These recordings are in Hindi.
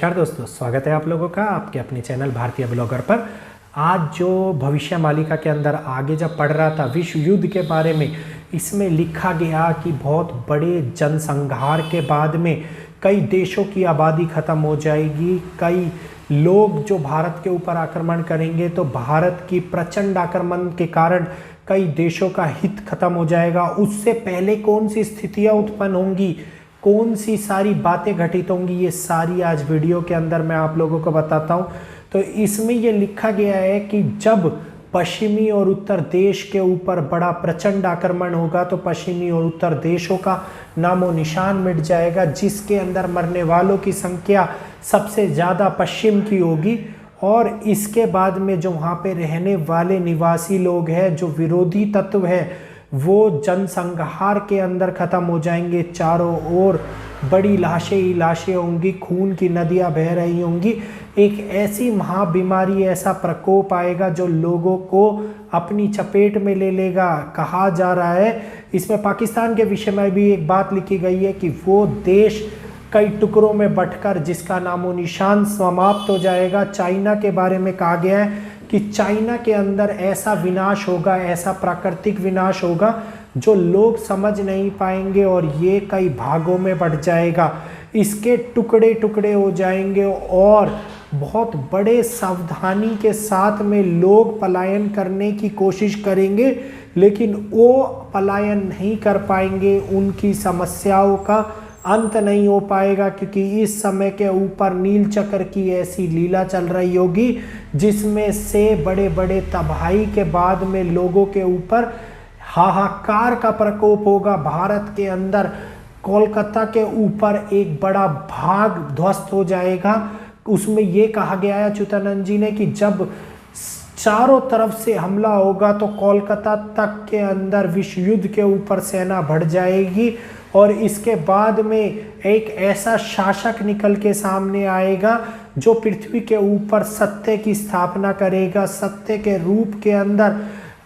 नमस्कार दोस्तों, स्वागत है आप लोगों का आपके अपने चैनल भारतीय ब्लॉगर पर। आज जो भविष्य मालिका के अंदर आगे जब पढ़ रहा था विश्व युद्ध के बारे में, इसमें लिखा गया कि बहुत बड़े जनसंहार के बाद में कई देशों की आबादी ख़त्म हो जाएगी। कई लोग जो भारत के ऊपर आक्रमण करेंगे तो भारत की प्रचंड आक्रमण के कारण कई देशों का हित खत्म हो जाएगा। उससे पहले कौन सी स्थितियाँ उत्पन्न होंगी, कौन सी सारी बातें घटित होंगी, ये सारी आज वीडियो के अंदर मैं आप लोगों को बताता हूँ। तो इसमें ये लिखा गया है कि जब पश्चिमी और उत्तर देश के ऊपर बड़ा प्रचंड आक्रमण होगा तो पश्चिमी और उत्तर देशों का नामो निशान मिट जाएगा, जिसके अंदर मरने वालों की संख्या सबसे ज़्यादा पश्चिम की होगी। और इसके बाद में जो वहाँ पे रहने वाले निवासी लोग हैं, जो विरोधी तत्व है, वो जनसंहार के अंदर ख़त्म हो जाएंगे। चारों ओर बड़ी लाशें ही लाशें होंगी, खून की नदियाँ बह रही होंगी। एक ऐसी महाबीमारी, ऐसा प्रकोप आएगा जो लोगों को अपनी चपेट में ले लेगा। कहा जा रहा है, इसमें पाकिस्तान के विषय में भी एक बात लिखी गई है कि वो देश कई टुकड़ों में बंटकर जिसका नामो निशान समाप्त हो जाएगा। चाइना के बारे में कहा गया है कि चाइना के अंदर ऐसा विनाश होगा, ऐसा प्राकृतिक विनाश होगा जो लोग समझ नहीं पाएंगे और ये कई भागों में बढ़ जाएगा। इसके टुकड़े टुकड़े हो जाएंगे और बहुत बड़े सावधानी के साथ में लोग पलायन करने की कोशिश करेंगे, लेकिन वो पलायन नहीं कर पाएंगे। उनकी समस्याओं का अंत नहीं हो पाएगा, क्योंकि इस समय के ऊपर नील चक्र की ऐसी लीला चल रही होगी जिसमें से बड़े बड़े तबाही के बाद में लोगों के ऊपर हाहाकार का प्रकोप होगा। भारत के अंदर कोलकाता के ऊपर एक बड़ा भाग ध्वस्त हो जाएगा। उसमें ये कहा गया है अच्युतानंद जी ने कि जब चारों तरफ से हमला होगा तो कोलकाता तक के अंदर विश्व युद्ध के ऊपर सेना बढ़ जाएगी और इसके बाद में एक ऐसा शासक निकल के सामने आएगा जो पृथ्वी के ऊपर सत्य की स्थापना करेगा। सत्य के रूप के अंदर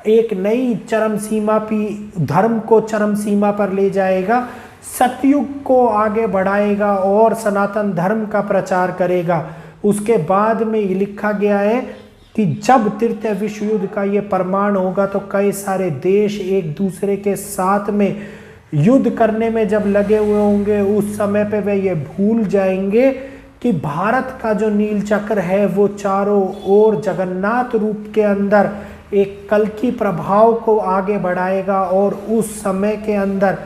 एक नई चरम सीमा पर, धर्म को चरम सीमा पर ले जाएगा, सतयुग को आगे बढ़ाएगा और सनातन धर्म का प्रचार करेगा। उसके बाद में ये लिखा गया है कि जब तृतीय विश्व युद्ध का ये प्रमाण होगा तो कई सारे देश एक दूसरे के साथ में युद्ध करने में जब लगे हुए होंगे, उस समय पे वे ये भूल जाएंगे कि भारत का जो नील चक्र है वो चारों ओर जगन्नाथ रूप के अंदर एक कल्कि प्रभाव को आगे बढ़ाएगा और उस समय के अंदर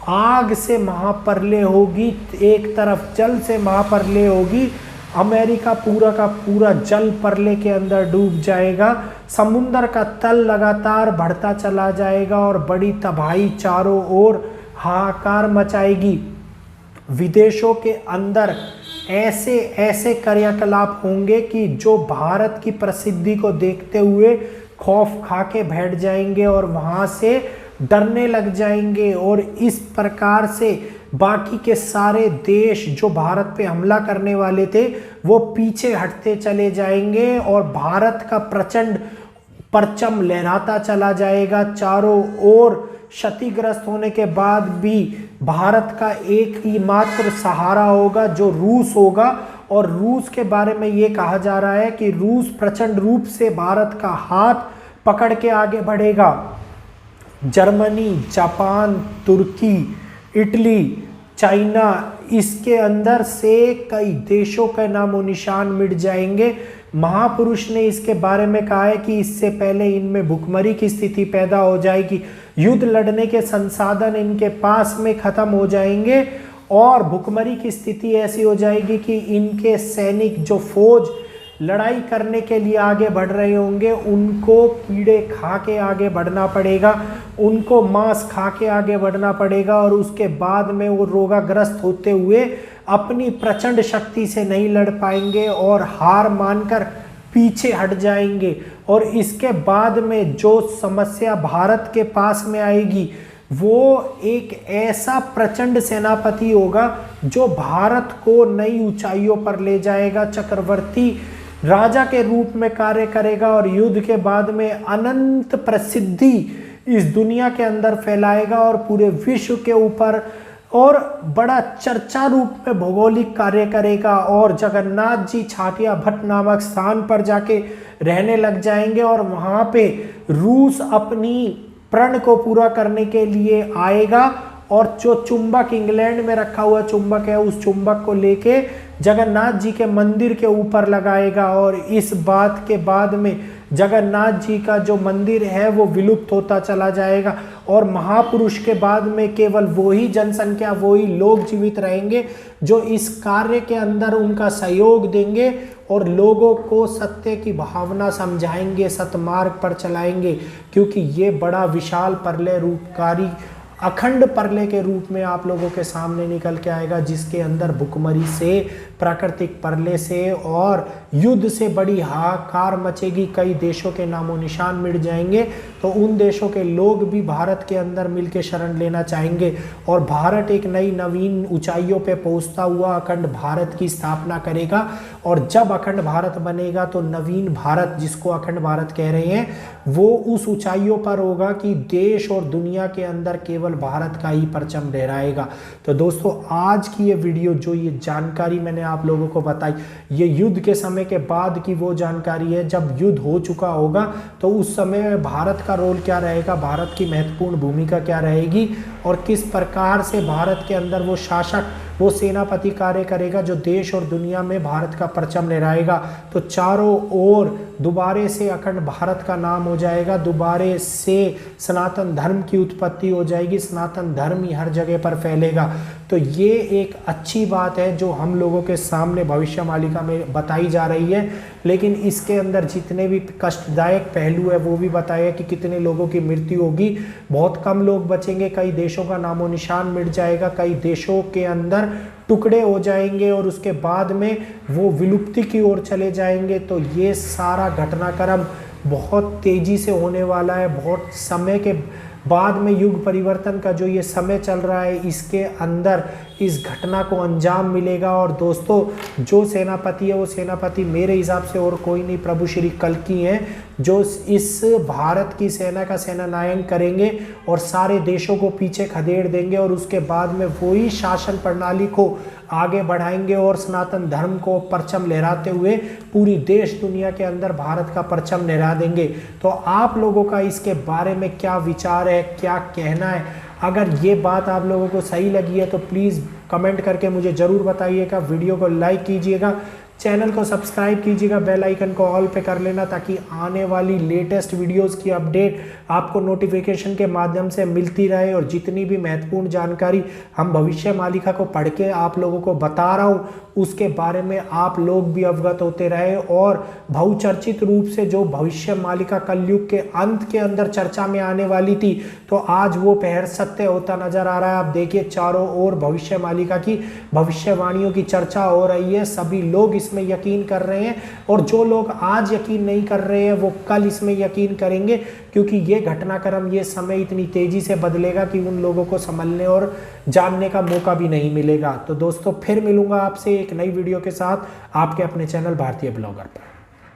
आग से महाप्रलय होगी, एक तरफ जल से महाप्रलय होगी। अमेरिका पूरा का पूरा जल प्रलय के अंदर डूब जाएगा। समुद्र का तल लगातार बढ़ता चला जाएगा और बड़ी तबाही चारों ओर हाहाकार मचाएगी। विदेशों के अंदर ऐसे ऐसे क्रियाकलाप होंगे कि जो भारत की प्रसिद्धि को देखते हुए खौफ खा के बैठ जाएंगे और वहाँ से डरने लग जाएंगे। और इस प्रकार से बाकी के सारे देश जो भारत पे हमला करने वाले थे वो पीछे हटते चले जाएंगे और भारत का प्रचंड परचम लहराता चला जाएगा। चारों ओर क्षतिग्रस्त होने के बाद भी भारत का एक ही मात्र सहारा होगा जो रूस होगा। और रूस के बारे में ये कहा जा रहा है कि रूस प्रचंड रूप से भारत का हाथ पकड़ के आगे बढ़ेगा। जर्मनी, जापान, तुर्की, इटली, चाइना, इसके अंदर से कई देशों का नामो निशान मिट जाएंगे। महापुरुष ने इसके बारे में कहा है कि इससे पहले इनमें भुखमरी की स्थिति पैदा हो जाएगी, युद्ध लड़ने के संसाधन इनके पास में खत्म हो जाएंगे और भुखमरी की स्थिति ऐसी हो जाएगी कि इनके सैनिक जो फौज लड़ाई करने के लिए आगे बढ़ रहे होंगे उनको कीड़े खा के आगे बढ़ना पड़ेगा, उनको मांस खा के आगे बढ़ना पड़ेगा और उसके बाद में वो रोगाग्रस्त होते हुए अपनी प्रचंड शक्ति से नहीं लड़ पाएंगे और हार मानकर पीछे हट जाएंगे। और इसके बाद में जो समस्या भारत के पास में आएगी वो एक ऐसा प्रचंड सेनापति होगा जो भारत को नई ऊंचाइयों पर ले जाएगा, चक्रवर्ती राजा के रूप में कार्य करेगा और युद्ध के बाद में अनंत प्रसिद्धि इस दुनिया के अंदर फैलाएगा और पूरे विश्व के ऊपर और बड़ा चर्चा रूप में भौगोलिक कार्य करेगा और जगन्नाथ जी छाटिया भट्ट नामक स्थान पर जाके रहने लग जाएंगे और वहाँ पे रूस अपनी प्रण को पूरा करने के लिए आएगा और जो चुंबक इंग्लैंड में रखा हुआ चुंबक है उस चुंबक को लेके जगन्नाथ जी के मंदिर के ऊपर लगाएगा और इस बात के बाद में जगन्नाथ जी का जो मंदिर है वो विलुप्त होता चला जाएगा और महापुरुष के बाद में केवल वही जनसंख्या वही लोग जीवित रहेंगे जो इस कार्य के अंदर उनका सहयोग देंगे और लोगों को सत्य की भावना समझाएंगे, सतमार्ग पर चलाएंगे, क्योंकि ये बड़ा विशाल प्रलय रूपकारी अखंड प्रलय के रूप में आप लोगों के सामने निकल के आएगा, जिसके अंदर भुखमरी से, प्राकृतिक प्रलय से और युद्ध से बड़ी हाहाकार मचेगी। कई देशों के नामो निशान मिट जाएंगे, तो उन देशों के लोग भी भारत के अंदर मिलकर शरण लेना चाहेंगे और भारत एक नई नवीन ऊंचाइयों पे पहुंचता हुआ अखंड भारत की स्थापना करेगा। और जब अखंड भारत बनेगा तो नवीन भारत, जिसको अखंड भारत कह रहे हैं, वो उस ऊंचाइयों पर होगा कि देश और दुनिया के अंदर केवल भारत का ही परचम लहराएगा। तो दोस्तों, आज की ये वीडियो, जो ये जानकारी मैंने आप लोगों को बताई, ये युद्ध के समय के बाद की वो जानकारी है। जब युद्ध हो चुका होगा तो उस समय भारत का रोल क्या रहेगा, भारत की महत्वपूर्ण भूमिका क्या रहेगी और किस प्रकार से भारत के अंदर वो शासक, वो सेनापति कार्य करेगा जो देश और दुनिया में भारत का परचम लहराएगा। तो चारों ओर दोबारे से अखंड भारत का नाम हो जाएगा, दोबारे से सनातन धर्म की उत्पत्ति हो जाएगी, सनातन धर्म ही हर जगह पर फैलेगा। तो ये एक अच्छी बात है जो हम लोगों के सामने भविष्यवाणी में बताई जा रही है, लेकिन इसके अंदर जितने भी कष्टदायक पहलू है वो भी बताया कि कितने लोगों की मृत्यु होगी, बहुत कम लोग बचेंगे, कई देशों का नामो निशान मिट जाएगा, कई देशों के अंदर टुकड़े हो जाएंगे और उसके बाद में वो विलुप्ति की ओर चले जाएंगे। तो ये सारा घटनाक्रम बहुत तेजी से होने वाला है। बहुत समय के बाद में युग परिवर्तन का जो ये समय चल रहा है, इसके अंदर इस घटना को अंजाम मिलेगा। और दोस्तों, जो सेनापति है वो सेनापति मेरे हिसाब से और कोई नहीं, प्रभु श्री कल्कि हैं, जो इस भारत की सेना का सेनानायक करेंगे और सारे देशों को पीछे खदेड़ देंगे और उसके बाद में वही शासन प्रणाली को आगे बढ़ाएंगे और सनातन धर्म को परचम लहराते हुए पूरी देश दुनिया के अंदर भारत का परचम लहरा देंगे। तो आप लोगों का इसके बारे में क्या विचार है, क्या कहना है? अगर ये बात आप लोगों को सही लगी है तो प्लीज़ कमेंट करके मुझे ज़रूर बताइएगा, वीडियो को लाइक कीजिएगा, चैनल को सब्सक्राइब कीजिएगा, बेल आइकन को ऑल पे कर लेना ताकि आने वाली लेटेस्ट वीडियोस की अपडेट आपको नोटिफिकेशन के माध्यम से मिलती रहे। और जितनी भी महत्वपूर्ण जानकारी हम भविष्य मालिका को पढ़ के आप लोगों को बता रहा हूँ, उसके बारे में आप लोग भी अवगत होते रहे। और बहुचर्चित रूप से जो भविष्य मालिका कलयुग के अंत के अंदर चर्चा में आने वाली थी, तो आज वो पहर सत्य होता नजर आ रहा है। आप देखिए, चारों ओर भविष्य मालिका की भविष्यवाणियों की चर्चा हो रही है, सभी लोग इसमें यकीन कर रहे हैं और जो लोग आज यकीन नहीं कर रहे हैं वो कल इसमें यकीन करेंगे, क्योंकि ये घटनाक्रम, ये समय इतनी तेजी से बदलेगा कि उन लोगों को समझने और जानने का मौका भी नहीं मिलेगा। तो दोस्तों, फिर मिलूंगा आपसे एक नई वीडियो के साथ आपके अपने चैनल भारतीय ब्लॉगर पर।